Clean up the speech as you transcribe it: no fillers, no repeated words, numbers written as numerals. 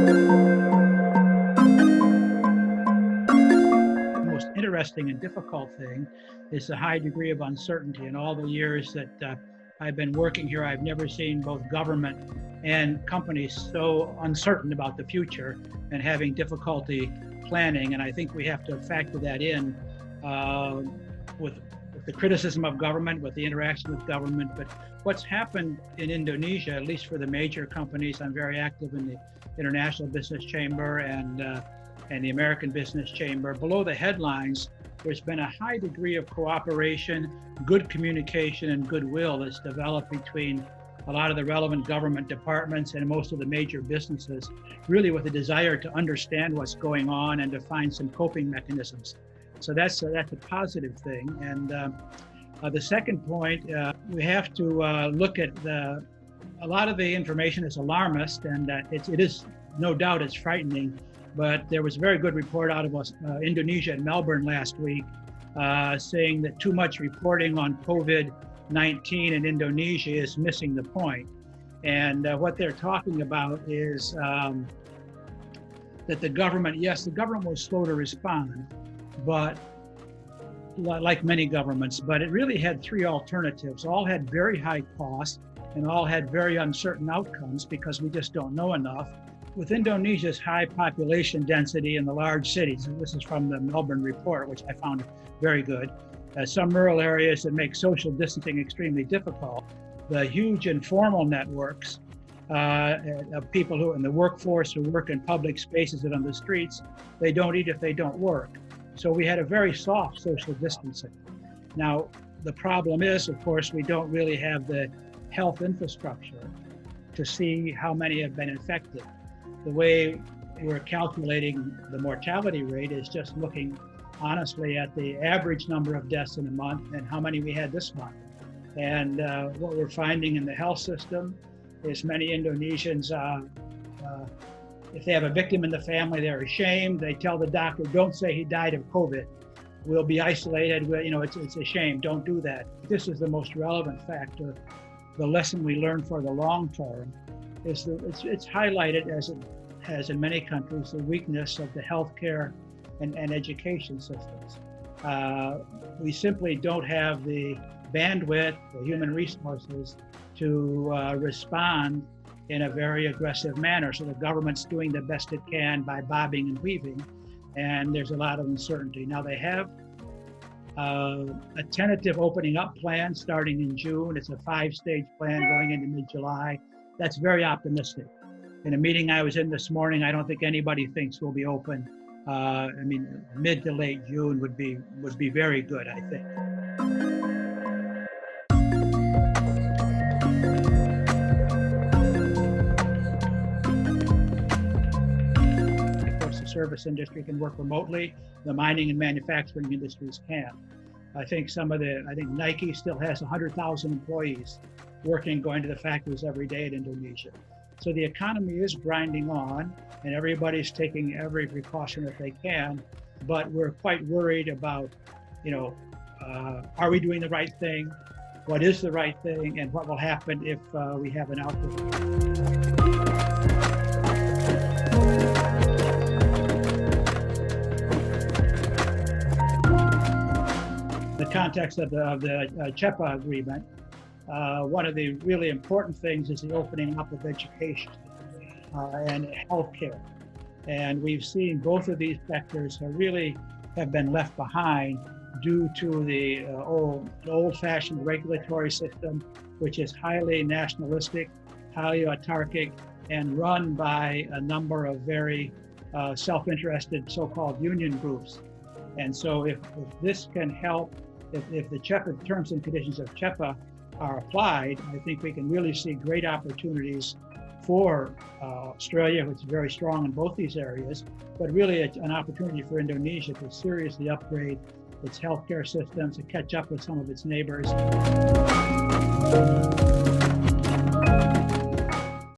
The most interesting and difficult thing is the high degree of uncertainty. In all the years that I've been working here, I've never seen both government and companies so uncertain about the future and having difficulty planning. And I think we have to factor that in with the criticism of government, with the interaction with government. But what's happened in Indonesia, at least for the major companies, I'm very active in the International Business Chamber and the American Business Chamber. Below the headlines, there's been a high degree of cooperation, good communication, and goodwill that's developed between a lot of the relevant government departments and most of the major businesses, really with a desire to understand what's going on and to find some coping mechanisms. So that's a positive thing. And the second point, we have to look at a lot of the information is alarmist, and it is no doubt it's frightening. But there was a very good report out of Indonesia and Melbourne last week saying that too much reporting on COVID-19 in Indonesia is missing the point. And what they're talking about is that the government was slow to respond, but like many governments, but it really had three alternatives. All had very high costs and all had very uncertain outcomes because we just don't know enough. With Indonesia's high population density in the large cities, and this is from the Melbourne report, which I found very good, some rural areas that make social distancing extremely difficult, the huge informal networks of people who in the workforce who work in public spaces and on the streets, they don't eat if they don't work. So we had a very soft social distancing. Now, the problem is, of course, we don't really have the health infrastructure to see how many have been infected. The way we're calculating the mortality rate is just looking honestly at the average number of deaths in a month and how many we had this month. And what we're finding in the health system is many Indonesians, if they have a victim in the family, they're ashamed. They tell the doctor, don't say he died of COVID. We'll be isolated. It's a shame. Don't do that. This is the most relevant factor. The lesson we learn for the long term is that it's highlighted, as it has in many countries, the weakness of the healthcare and education systems. We simply don't have the bandwidth, the human resources to respond in a very aggressive manner. So the government's doing the best it can by bobbing and weaving, and there's a lot of uncertainty. Now they have a tentative opening up plan starting in June. It's a 5-stage plan going into mid-July. That's very optimistic. In a meeting I was in this morning, I don't think anybody thinks we'll be open. Mid to late June would be very good, I think. Of course, the service industry can work remotely. The mining and manufacturing industries can. I think Nike still has 100,000 employees working, going to the factories every day in Indonesia. So the economy is grinding on, and everybody's taking every precaution that they can, but we're quite worried about, are we doing the right thing? What is the right thing? And what will happen if we have an outbreak? The context of the CEPA agreement, one of the really important things is the opening up of education and healthcare. And we've seen both of these sectors really have been left behind due to the old-fashioned regulatory system, which is highly nationalistic, highly autarkic, and run by a number of very self-interested so-called union groups. And so if this can help, if the CEPA terms and conditions of CEPA are applied, I think we can really see great opportunities for Australia, which is very strong in both these areas, but really an opportunity for Indonesia to seriously upgrade its healthcare systems, to catch up with some of its neighbors.